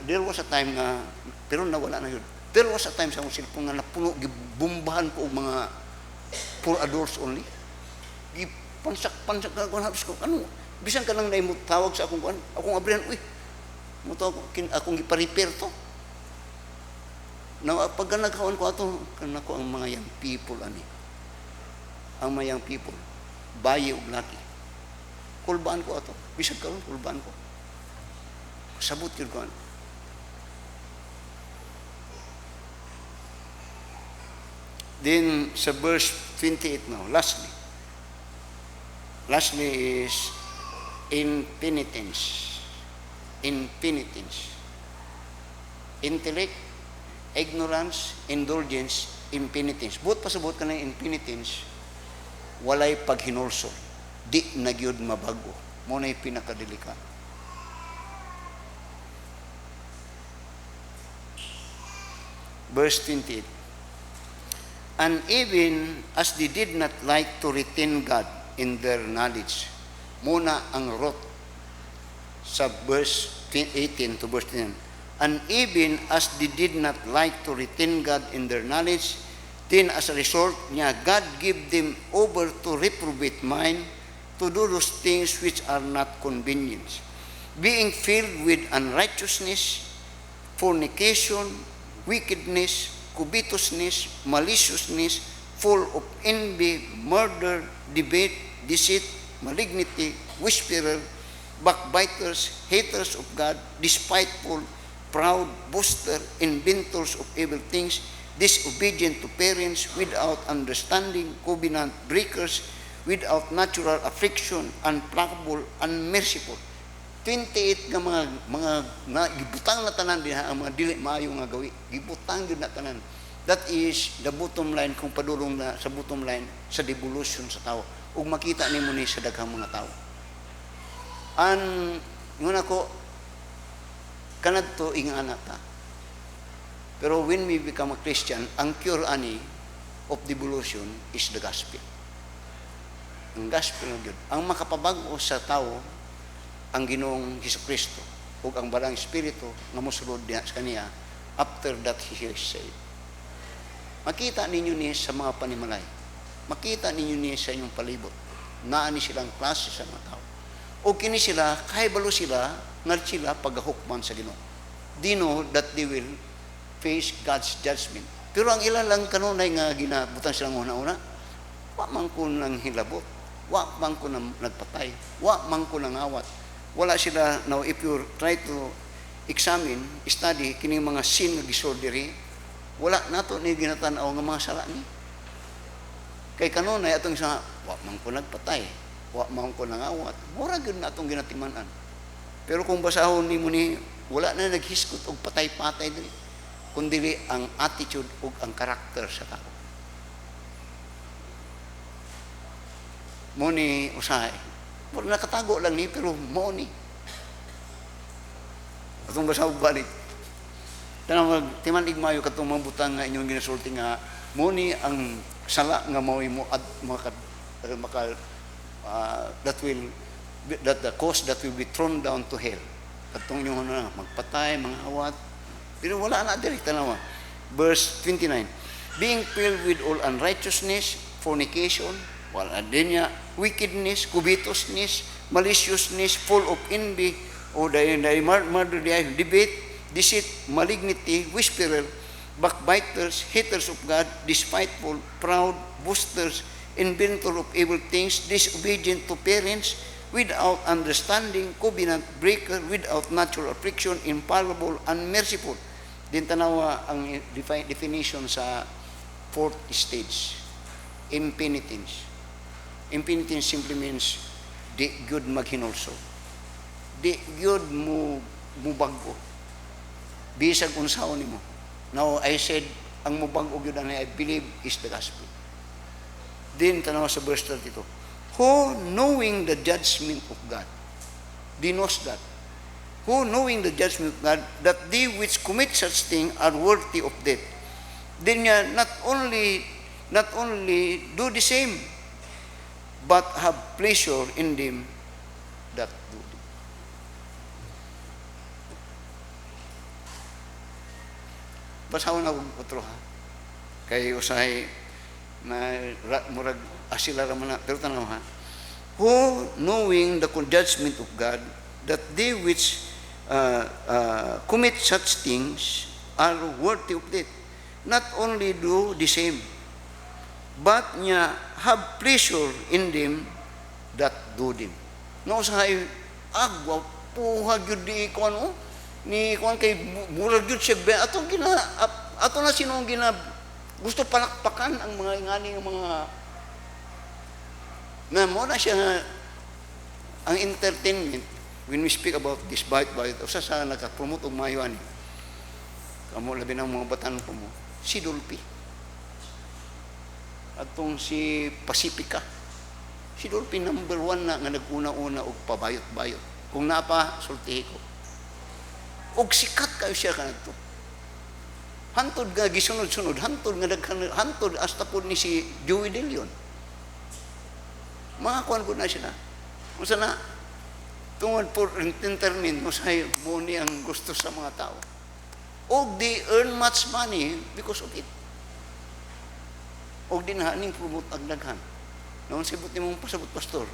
there was a time na, pero nawala na yun. There was a time sa akong cellphone nga napuno, gibumbahan ko og mga for adults only. Pansak ka ko habis ko. Ano? Bisan ka lang na tawag sa akong kuan. Akong abrihan, uy. Mo to akong gipa-repair to. Na pag nagkaon ko ato kanako ang mga young people ani. Ang mga young people bayi og laki. Kulbaan ko ato. Bisan karon kulbaan ko. Sabot yun ko. Then sa verse 28 now, lastly is impenitence. Impenitence. Intellect, ignorance, indulgence, impenitence. Buot pasabot ka ng impenitence, walay paghinulsol. Di na gyud mabago. Muna yung pinakadelikado. Verse 28. And even as they did not like to retain God in their knowledge. Muna ang root sa verse 18 to verse 10. And even as they did not like to retain God in their knowledge, then as a result niya, God gave them over to reprobate mind, to do those things which are not convenient, being filled with unrighteousness, fornication, wickedness, covetousness, maliciousness, full of envy, murder, debate, deceit, malignity, whisperer, backbiters, haters of God, despiteful, proud, boaster, inventors of evil things, disobedient to parents, without understanding, covenant breakers, without natural affection, unplacable, unmerciful. 28 nga mga gibutang na tanan diha ang mga dili maayo nga gawi. Gibutang gyud na tanan. That is the bottom line kung padulong na sa bottom line sa devolution sa tao. Ug makita nimo ni sa daghang mga tao. Ngun ako kanadto ingana ta. Pero when we become a Christian, ang cure ani of devolution is the gospel. Ang gospel gyud ang makapabag-o sa tao ang Ginoong Hesukristo ug ang Balang Espiritu nga mosulod diha sa kaniya after that he is saved. Makita ninyo ni sa mga panimalay. Makita ninyo ni sa inyong palibot. Naa ni silang klase sa mga tao. O kini sila, kahibalo sila, nga sila paghahukman sa Ginoo. They know that they will face God's judgment. Pero ang ilan lang kanunay nga ginabutan silang una-una, wa man ko nang hilabot, wa man ko nang nagpatay, wa man ko nang awat. Wala sila, now if you try to examine, study, kining mga sin nga disordery, wala nato ni ginatanaw nga mga sala ni. Kay kanunay atong sa, wa man ko nagpatay, wa man ko nangawat, mura gyud na atong ginatimanan. Pero kung basahon nimo ni, wala na naghiskot og patay-patay diri, kundi ang attitude ug ang karakter sa tao. Mo ni usahay, pero nakatago lang ni, pero mo ni. Atong basahon balik. Tanang timanig mayo katong mambutang nga inyong ginasulti nga, mo ni ang sala nga mao mo at that the cause that will be thrown down to hell. Katong inyong magpatay, mga awat. Pero wala na diri tanawa. Verse 29. Being filled with all unrighteousness, fornication, wala din niya, wickedness, covetousness, maliciousness, full of envy, o murder, debate, deceit, malignity, whisperer, backbiters, haters of God, despiteful, proud, boasters, inventor of evil things, disobedient to parents, without understanding, covenant breaker, without natural affection, infallible, unmerciful. Din tanawa ang definition sa fourth stage, impenitence. Impenitence simply means di gyud maghinulsol. Di gyud mo bago. Bisag unsaon nimo. Now I said ang mubago gyud ani I believe is the gospel. Din tanawa sa verse 32. Who knowing the judgment of God, they knows that. Who knowing the judgment of God, that they which commit such thing are worthy of death. Then not only do the same, but have pleasure in them that do it. Basahon ako otro ha. Kay usahay na murag asila ra man na, pero tanaw ha. Who knowing the judgment of God, that they which commit such things are worthy of death. Not only do the same, but niya have pleasure in them that do them. No usahay agwa puhag yun di ko ano, ni kuan kay murag yun siya atong gina ato na sinong Gusto palakpakan ang mga inganing mga na mo na siya nga ang entertainment when we speak about this bayot-bayot usa sa naka-promote og maayo ani kamo labi ng mga batan ko mo si Dolphy atong si Pacifica si Dolphy number 1 na nga nag-una-una og pabayot-bayot kung napa sultihi ko og sikat kayo siya kanadto hantod nga gisunod-sunod hantod nga hantod hasta pod ni si Joey De Leon mga kuan ko na siya na usa na tungod po entertainment mo sa mo ni ang gusto sa mga tao og they earn much money because of it og dinhaning promote ag daghan noon sibot nimong pasabot pastor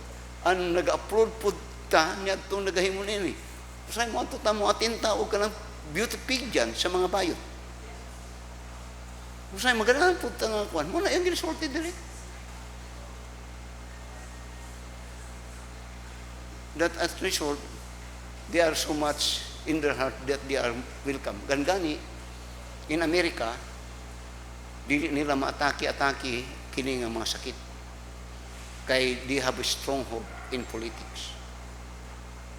ang nag-upload pud ta niya tong nagahimo nini usay mo ato ta mo atinta og kanang beauty pageant sa mga bayot usay maganahan pud ta nga kuan mo na yung gisulti diri that at result, they are so much in their heart that they are welcome. Gani, in America, dili nila maatake-atake kini nga mga sakit. Kay they have a stronghold in politics.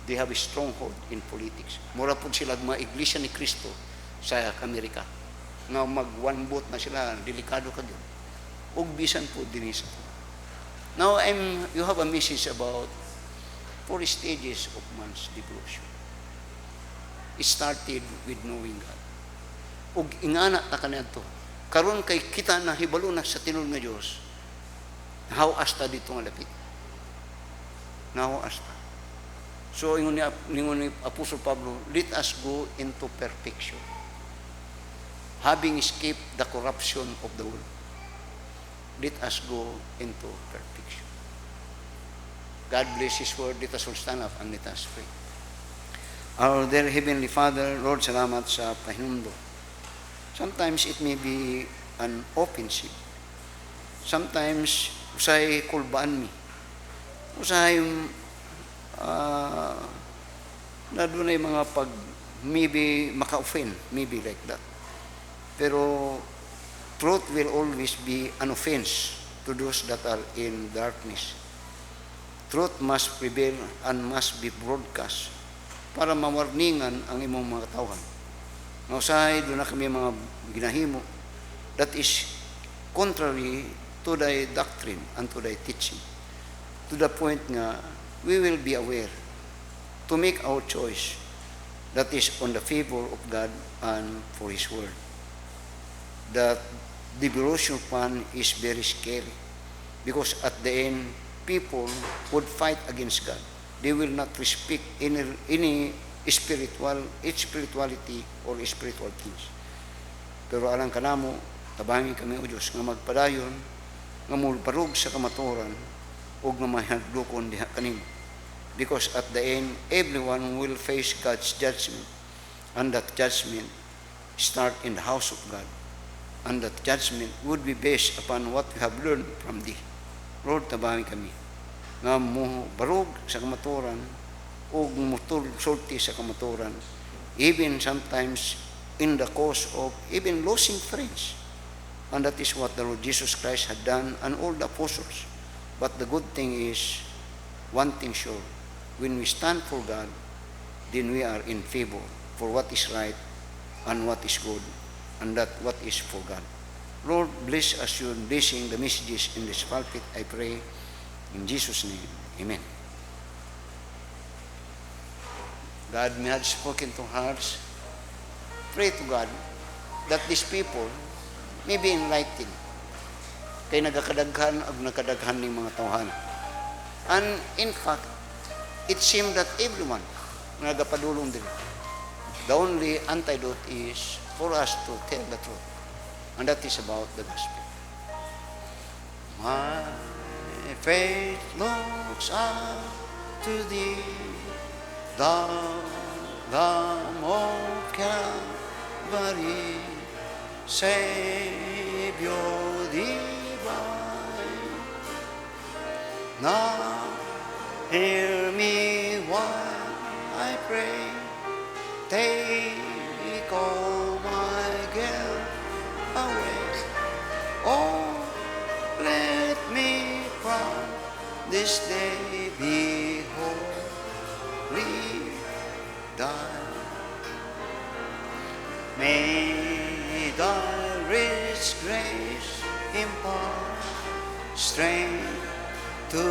They have a stronghold in politics. Mura po sila mga iglesia ni Kristo sa Amerika. Nga mag one vote na sila, delikado ka din. Ug bisan po din isa. Now, you have a message about 4 stages of man's devotion. It started with knowing God. Ug ingana ta kanadto. Karon kay kita na hibalo na sa tinud nga Dios. How asta dito nga lapit. Now asta. So ingon ni Apostol Pablo, let us go into perfection. Having escaped the corruption of the world. Let us go into perfection. God bless His word. Let us all stand up and let us pray. Our dear Heavenly Father, Lord, salamat sa pahinundo. Sometimes it may be an offensive. Sometimes, usay kulbaan mi. Usay na doon ay mga pag maybe maka-offend, maybe like that. Pero truth will always be an offense to those that are in darkness. Truth must prevail and must be broadcast para mawarningan ang imong mga tawhan. Nausahay, doon na kami mga ginahimo that is contrary to thy doctrine and to thy teaching. To the point nga, we will be aware to make our choice that is on the favor of God and for His word. That devotion plan is very scary because at the end, people would fight against God. They will not respect any spirituality or spiritual things. Pero alang kanamo, tabangin kami o Diyos nga magpadayon, nga mulparog sa kamaturan, o nga mahadlukon diha kanimo. Because at the end, everyone will face God's judgment. And that judgment start in the house of God. And that judgment would be based upon what we have learned from Thee. Lord, tabangin kami nga mo barog sa kamaturan o sulti sa kamaturan, even sometimes in the cause of even losing friends. And that is what the Lord Jesus Christ had done and all the apostles. But the good thing is, one thing sure, when we stand for God, then we are in favor for what is right and what is good and that what is for God. Lord, bless us your blessing the messages in this pulpit, I pray in Jesus' name. Amen. God may have spoken to hearts. Pray to God that these people may be enlightened. Kay nagakadaghan ag nakadaghan ng mga tawhan. And in fact, it seemed that everyone nagapadulong din. The only antidote is for us to tell the truth. And that is about the gospel. My faith looks up to Thee, the Lamb of Calvary, Savior divine. Now hear me while I pray, take all my guilt away. this day be wholly thine. May thy rich grace impart strength to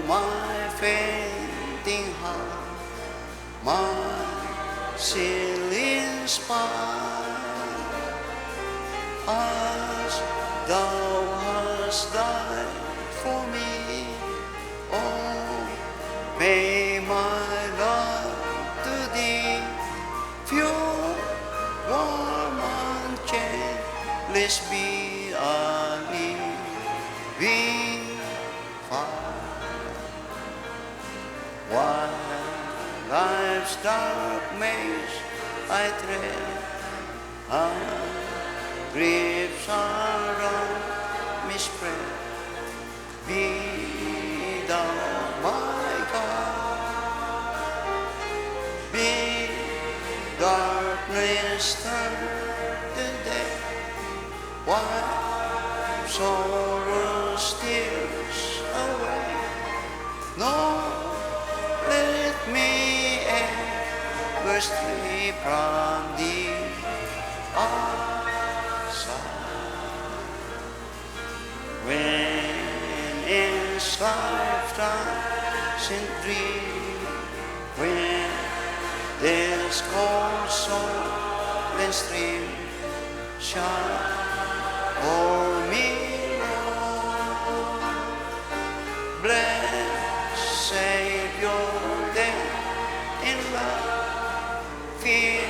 my fainting heart, my seal inspire, as thou hast died for me. Oh, may my love to thee pure, warm, and changeless be a living fire. While life's dark maze I tread, and griefs around me spread, be thou my God. Be darkness turned to day, while sorrow's tears away. No, let me ever stray from thee aside. When in lifetime's in dream, when this cold soul and stream shine o'er me, Lord, bless Savior, death in love, fear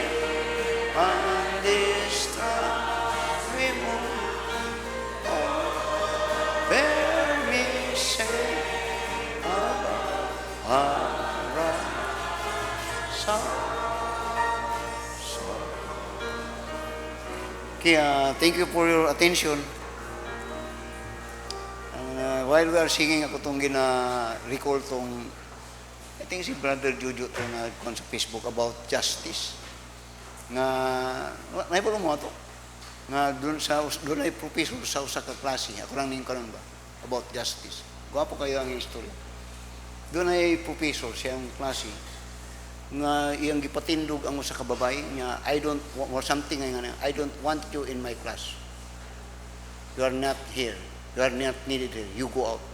and distrust remove. Oh, bear me safe above our soul. Kaya, thank you for your attention. While we are singing, ako itong recall tong, I think si Brother Jojo ito na sa Facebook about justice. Naibalo mo ito? Doon ay professor sa usa ka klase. Ako lang niyong karon ba? About justice. Gwapo kayo ang history. Doon ay professor siyang klase nga iyang gipatindog ang usa ka babae niya, I don't want you in my class. You are not here. You are not needed here. You go out.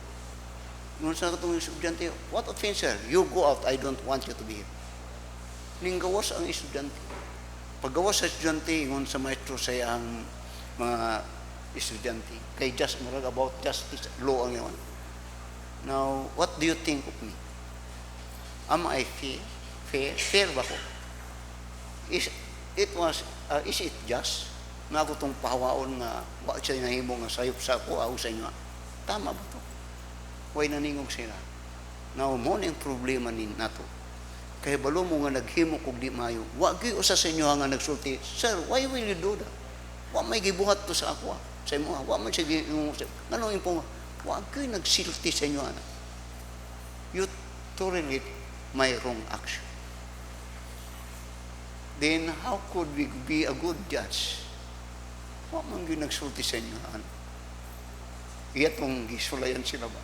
Nung sa katong estudyante, what offense, sir? You go out. I don't want you to be here. Ninggawas ang estudyante. Paggawas sa estudyante, ingon sa maestro sa ang mga estudyante, kay just murag about justice, law ang yawan. Now, what do you think of me? Am I fair? Fair ba ko? Is it just na ako itong pahawaon nga bakit siya nahimo nga sayop sa ako o sa inyo? Tama ba ito? Huwag naningog sila. Now, mo na yung problema ni nato. Kaya balo mo nga naghimo kog di mayo, wag gyud usa sa inyo nga nagsulti, sir, why will you do that? Wa may gibuhat to sa ako. Sa imo, wa man siya ngano imong wag gyud nagsilti sa inyo ana. You tolerate my wrong action. Then how could we be a good judge? Wa man gyud nagsulti sa inyo ana. Iyatong gisulayan sila ba?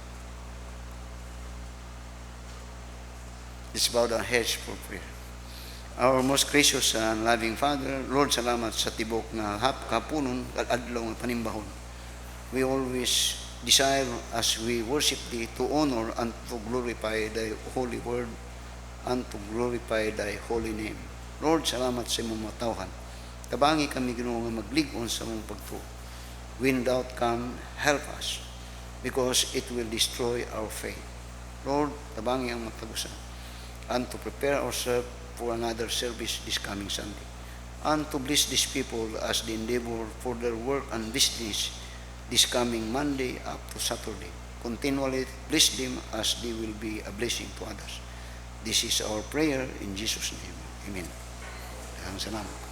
Let's bow our heads for prayer. Our most gracious and loving Father, Lord, salamat sa tibok na kapunon at adlaw ng panimbahon. We always desire as we worship Thee to honor and to glorify Thy holy word and to glorify Thy holy name. Lord, salamat sa imong matawhan. Tabangi kami Ginoo nga magligon sa imong pagtuo. When doubt come, help us because it will destroy our faith. Lord, tabangi ang matagusan and to prepare ourselves for another service this coming Sunday, and to bless these people as they endeavor for their work and business this coming Monday up to Saturday. Continually bless them as they will be a blessing to others. This is our prayer in Jesus' name. Amen. Salamat.